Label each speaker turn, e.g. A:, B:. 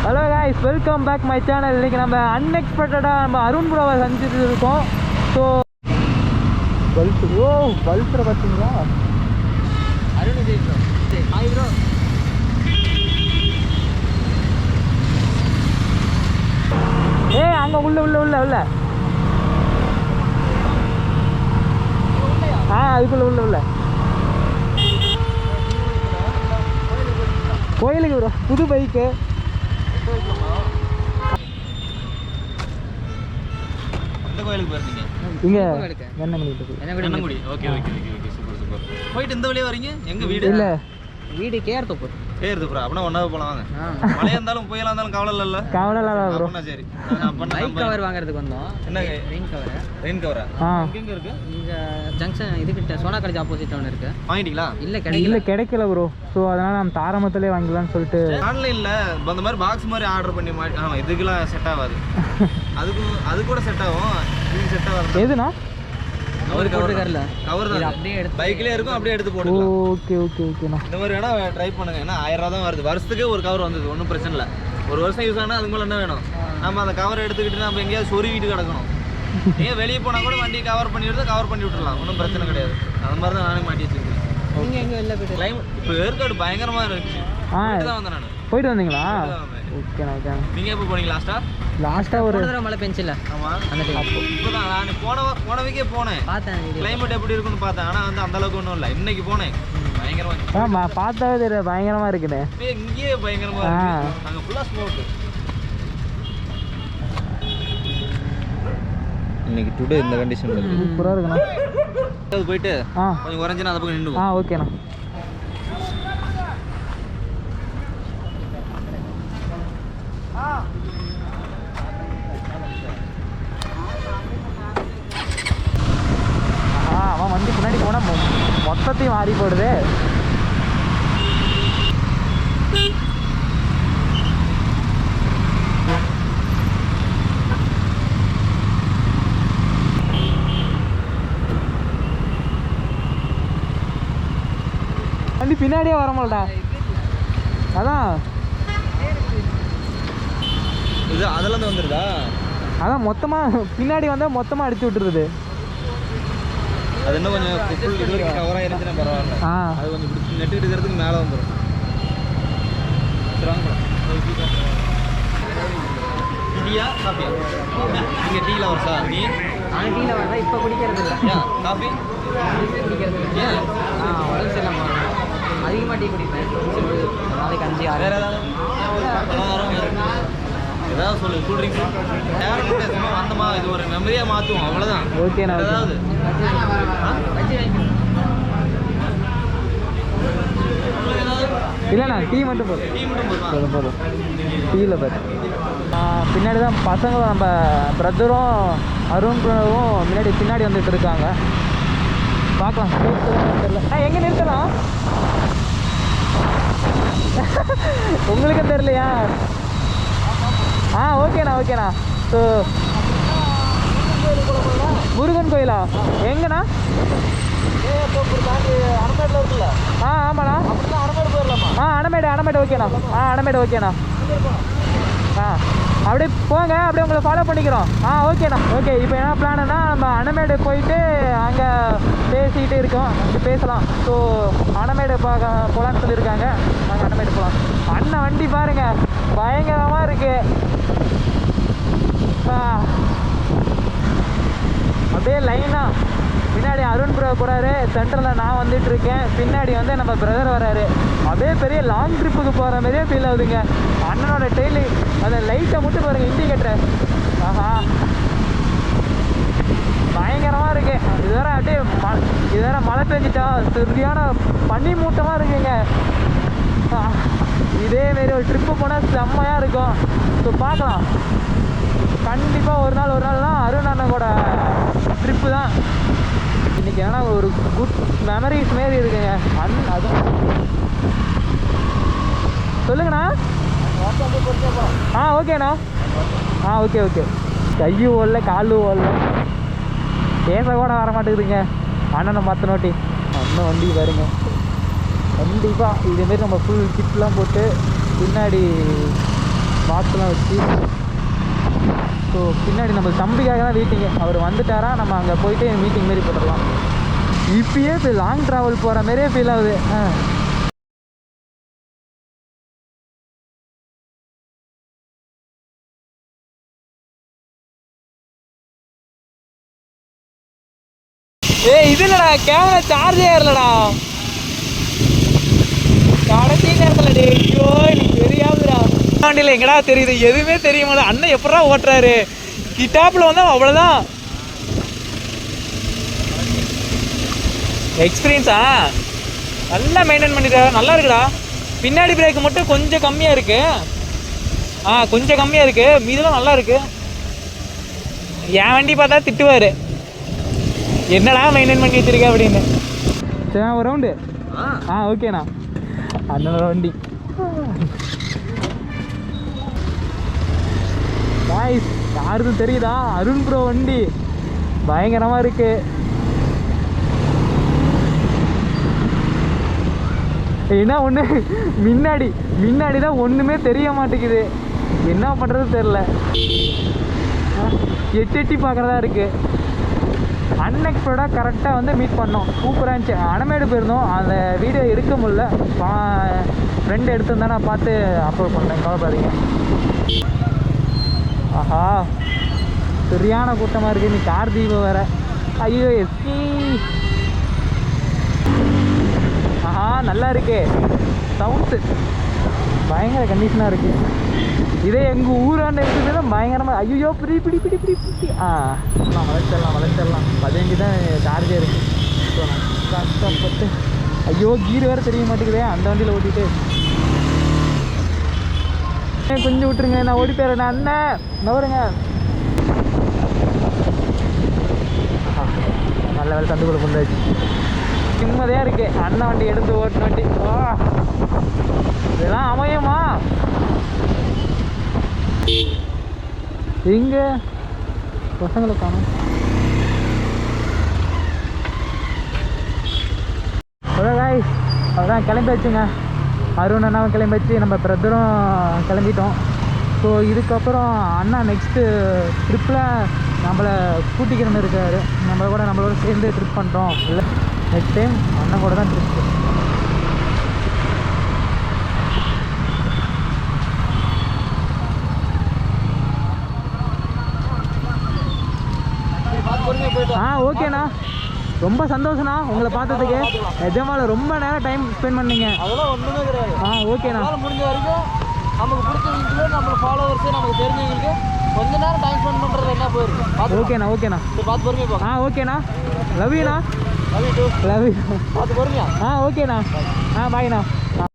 A: Hello guys, welcome back my channel. இன்றைக்கி நம்ம அன்எக்ஸ்பெக்டடாக நம்ம அருண் ப்ரோவை சந்திச்சுட்டு இருக்கோம். ஸோ பல்ஸரை பார்த்தீங்களா? Arun Vijay bro. Hi bro. அங்கே உள்ள அதுக்குள்ள கோயிலுக்கு ப்ரோ. புது பைக்கு.
B: கோயிலுக்கு போயிருந்தீங்க
A: இங்க
B: Vennangudi. Okay okay okay okay, super super. போயிட்டு இந்த வழியா வரீங்க? எங்க வீடு?
A: இல்ல,
B: வீடு கேஆர் தோப்பூர். கேஆர் தோப்பூர். அப்பனா ஒண்ணாவே போலாம் வாங்க. மழையா இருந்தாலும் புயலா இருந்தாலும் கவலை இல்ல.
A: கவலை இல்ல ப்ரோ.
B: அப்பனா சரி. பைக்
C: கவர் வாங்குறதுக்கு வந்தோம்.
B: என்ன
C: ரெயின் கவர்?
B: ரெயின் கவரா? எங்க இருக்கு? இங்க
C: ஜங்ஷன் இதுகிட்ட சோனா காலேஜ் ஆப்போசிட்ல ஒன்னு இருக்கு.
B: வாங்கிட்டீங்களா?
A: இல்ல கிடைக்கல ப்ரோ. சோ அதனால நம்ம தாராமத்திலே வாங்கலாம்னு சொல்லிட்டு
B: ஆன்லைன்ல அந்த மாதிரி பாக்ஸ் மாதிரி ஆர்டர் பண்ணி இதுக்கெல்லாம் செட் ஆகாது. அது கூட செட் ஆகும், இது செட் ஆகாது.
A: எதுனா
B: கவர் போட்டுருக்காருல, கவர் தான் அப்படியே எடுத்து பைக்லயே இருக்கும், அப்படியே எடுத்து போட்டுக்கலாம்.
A: ஓகே ஓகே ஓகேண்ணா.
B: இந்த மாதிரி வேணா ட்ரை பண்ணுங்க. ஏன்னா 1000 ரூபா தான் வருது வருஷத்துக்கு. ஒரு கவர் வந்தது, ஒன்றும் பிரச்சனை இல்லை. ஒரு வருஷம் யூஸ் ஆனால் அதுக்கு மேலே என்ன வேணும்? நம்ம அந்த கவர் எடுத்துக்கிட்டு நம்ம எங்கேயாவது சொருவிட்டு கிடக்கணும். நீங்கள் வெளியே போனால் கூட வண்டி கவர் பண்ணி விட்டுடலாம், ஒன்றும் பிரச்சனை கிடையாது. அந்த மாதிரி தான் நானே மாட்டி வச்சுருக்கேன்.
C: நீங்கள் எங்கே வெளில போய்ட்டு
B: கிளைமேட் இப்போ ஏற்காடு பயங்கரமாக இருந்துச்சு. தான் வந்தேன் நான்.
A: போயிட்டு வந்தீங்களா? ஓகேண்ணா ஓகே.
B: நீங்கள் எப்போ போனீங்க லாஸ்ட்டாக?
C: ஒரு தடவை மழை பெஞ்சில்ல.
B: ஆமாம், அந்த இப்போ தான் நான் போன வீக்கே போனேன். பார்த்தேன் கிளைமேட் எப்படி இருக்குன்னு பார்த்தேன். ஆனால் வந்து அந்த அளவுக்கு ஒன்றும் இல்லை. இன்னைக்கு போனேன், பயங்கரமா
A: பார்த்தாவே தெரியும், பயங்கரமா இருக்குண்ணே.
B: இங்கேயே பயங்கரமா இருக்கு. அங்கே ஃபுல்லாக ஸ்மோக்கு. இன்னைக்கு டுடே இந்த கண்டிஷன்ல
A: சூப்பரா இருக்குண்ணா.
B: அது போயிட்டு கொஞ்சம் குறைஞ்சினா அந்த பக்கம் நின்று.
A: ஓகேண்ணா. அவன் வண்டி பின்னாடி போனா மொத்தத்தையும் மாறி போடுது. வண்டி பின்னாடியே வர மாட்டா. அதான்
B: இது அதெல்லாம் வந்துருதா?
A: அதான் மொத்தமாக பின்னாடி வந்தால் மொத்தமாக அடிச்சு விட்டுருது.
B: அது இன்னும் கொஞ்சம் ஃபுல் இது வரைக்கும் கவராக இருந்துச்சுன்னா பரவாயில்ல. அது கொஞ்சம் இப்படி நெட்டு இருக்கிறதுக்கு மேலே வந்துடும். டீயா காஃபியா? நீங்கள் டீ லவர்ஸா? நீ?
C: நான் டீ லவர் தான், இப்போ குடிக்கிறது இல்லை.
B: காஃபி
C: குடிக்கிறது இல்லை.
B: ஏன்?
C: உடம்பு சரியில்லாம அதிகமாக டீ குடிப்பேன். நாளைக்கு 5 6.
B: வேறு ஏதாவது சொல்லு. கூல்ட்ரிங்க்ஸ் சும்மா வந்தமா, இது ஒரு மெமரியாக மாற்றுவோம், அவ்வளோதான்.
A: ஓகேண்ணா.
B: ஏதாவது
A: இல்லைண்ணா, டீ மட்டும் போதும். போதும் டீயில் பாரு. பின்னாடி தான் பசங்களும் நம்ம பிரதரும் அருண் ப்ரோவும் பின்னாடி வந்துட்டு இருக்காங்க. பார்க்கலாம். தெரியல எங்கே நிறுத்தலாம், உங்களுக்கும் தெரியலையா? ஓகேண்ணா. ஸோ முருகன் கோயிலா? எங்கண்ணா?
B: அணமேடில் இருக்குல்ல?
A: ஆமாண்ணா.
B: அப்படின்னா அணமேடு போயிடலாமா?
A: அணமேடு ஓகேண்ணா. அணமேடு ஓகேண்ணா. அப்படியே போங்க, அப்படியே உங்களை ஃபாலோ பண்ணிக்கிறோம். ஓகேண்ணா. ஓகே, இப்போ என்ன பிளானுன்னா நம்ம அணமேடு போயிட்டு அங்கே பேசிக்கிட்டு இருக்கோம், இங்கே பேசலாம். ஸோ அணமேடு பார்க்க போகலான்னு சொல்லியிருக்காங்க. நாங்கள் அணமேடு போகலாம். அண்ணன் வண்டி பாருங்கள், பயங்கரமாக இருக்குது. அப்படியே லைனாக பின்னாடி அருண் ப்ரோ போகிறாரு, சென்டரில் நான் வந்துட்டு இருக்கேன், பின்னாடி வந்து நம்ம பிரதர் வராரு. அப்படியே பெரிய லாங் ட்ரிப்புக்கு போகிற மாதிரியே ஃபீல் ஆகுதுங்க. அண்ணனோட டெய்லி அந்த லைட்டை மட்டும் பாருங்கள், இண்டிகேட்டர். பயங்கரமாக இருக்கு. இது வேற அப்படியே இது வேற மழை பெஞ்சிட்டா சரியான பனி மூட்டமாக இருக்குங்க. இதேமாரி ஒரு ட்ரிப்பு போனால் செம்மையாக இருக்கும். ஸோ பார்க்கலாம். கண்டிப்பாக ஒரு நாள்னா அருண் அண்ணனோட ட்ரிப்பு தான் இன்றைக்கி. ஏன்னா ஒரு குட் மெமரிஸ் மாரி இருக்குங்க. அதுவும் சொல்லுங்கண்ணா. ஓகேண்ணா. ஓகே. கையும் ஓடல, காலும் ஓடல, பேச கூட வர மாட்டேங்குதுங்க. அண்ணனை மாற்றினோட்டி அண்ணன் வண்டி பாருங்க. கண்டிப்பாக இதேமாரி நம்ம ஃபுல் கிட்லாம் போட்டு பின்னாடி பாக்ஸ் லைட்லாம் வச்சு. ஸோ பின்னாடி நம்ம தம்பிக்காக தான் வெயிட்டிங்க. அவர் வந்துட்டாரா நம்ம அங்கே போயிட்டு மீட்டிங் மாரி போட்டுடலாம். இப்பயே இப்போ லாங் ட்ராவல் போகிற மாதிரியே ஃபீல் ஆகுது. இது இல்லடா, கேமரா சார்ஜே ஏறலடா கடைசி நேரத்தில். ஐயோ எனக்கு தெரியாதுடா. வண்டியில் எங்கடா தெரியுது, எதுவுமே தெரிய மாட்டேன். அண்ணன் எப்படா ஓட்டுறாரு, கிட்டாப்பில் வந்தால் அவ்வளோதான். எக்ஸ்பீரியன்ஸா நல்லா மெயின்டைன் பண்ணிட்டு நல்லா இருக்குடா. பின்னாடி பிரேக் மட்டும் கொஞ்சம் கம்மியாக இருக்கு. கொஞ்சம் கம்மியாக இருக்கு, மீதெல்லாம் நல்லா இருக்கு. என் வண்டி பார்த்தா திட்டுவார், என்னடா மெயின்டைன் பண்ணி வச்சிருக்க அப்படின்னு. சரி ஒரு ரவுண்டு. ஓகேண்ணா. அண்ணனோட வண்டி காய்ஸ் யாருக்கும் தெரியுதா, அருண் ப்ரோ வண்டி பயங்கரமாக இருக்கு. என்ன ஒன்று முன்னாடி தான் ஒன்றுமே தெரிய மாட்டேங்குது, என்ன பண்ணுறது தெரில. எட்டி பார்க்குறதா இருக்குது. அன்எக்ஸ்பெக்டடாக கரெக்டாக வந்து மீட் பண்ணோம். சூப்பராக இருந்துச்சு. அனமேடு போயிருந்தோம், அந்த வீடியோ எடுக்க முடியல. ஃப்ரெண்டு எடுத்துருந்தா நான் பார்த்து அப்லோட் பண்ணேன், கவலைப்படாதீங்க. ஆஹா சரியான கூட்டமாக இருக்குது. நீ கார் தீபம் வேறு. ஐயோ எஸ்கி. நல்லா இருக்கே சவுண்ட்ஸு, பயங்கர கண்டிஷனாக இருக்குது. இதே எங்கள் ஊராண்ட இருக்குது தான் பயங்கரமாக. ஐயோ பிடி நான் வளர்ச்சிடலாம் 15 தான் சார்ஜே இருக்குது. ஸோ நான் கஷ்டப்பட்டு ஐயோ கீர் வேறு தெரிய மாட்டேங்குதே அந்த வண்டியில் ஓட்டிட்டு. கொஞ்சம் விட்டுருங்க, நான் ஓடி போயிடுறேன். அண்ணன் நவருங்க. நல்ல வேலை தந்துக்குள்ள கொண்டாச்சு. நிம்மதியாக இருக்கு. அண்ணன் வண்டி எடுத்து ஓட்டின வண்டி. இதெல்லாம் அமையுமா? எங்க பசங்களை காணும். அதான் கிளம்பியாச்சுங்க. அருண் அண்ணாவும் கிளம்பியாச்சு, நம்ம பிரதரும் கிளம்பிட்டோம். ஸோ இதுக்கப்புறம் அண்ணா நெக்ஸ்ட்டு ட்ரிப்பில் நம்மளை கூட்டிக்கிறன்னு இருக்காரு. நம்மளோட சேர்ந்து ட்ரிப் பண்ணுறோம். இல்லை நெக்ஸ்ட் டைம் அண்ணன் கூட தான் ட்ரிப்பு. ஓகேண்ணா, ரொம்ப சந்தோஷண்ணா உங்களை பார்த்ததுக்கு. நிஜமால ரொம்ப நேரம் டைம் ஸ்பெண்ட் பண்ணீங்க.
B: அதெல்லாம் ஒன்றுமே கிடையாது.
A: ஓகேண்ணா.
B: முடிஞ்ச வரைக்கும் நமக்கு பிடிச்சவங்களுக்கு, நம்ம ஃபாலோவர்ஸு, நமக்கு தெரிஞ்சவங்களுக்கு கொஞ்ச நேரம் டைம் ஸ்பெண்ட் பண்ணுறது என்ன போயிருக்கு.
A: ஓகேண்ணா.
B: பார்த்து பொறுமையா.
A: ஓகேண்ணா. லவ் யூண்ணா.
B: Love you.
A: Love you.
B: பார்த்து பொறுமையா.
A: ஓகேண்ணா. பாய்ண்ணா.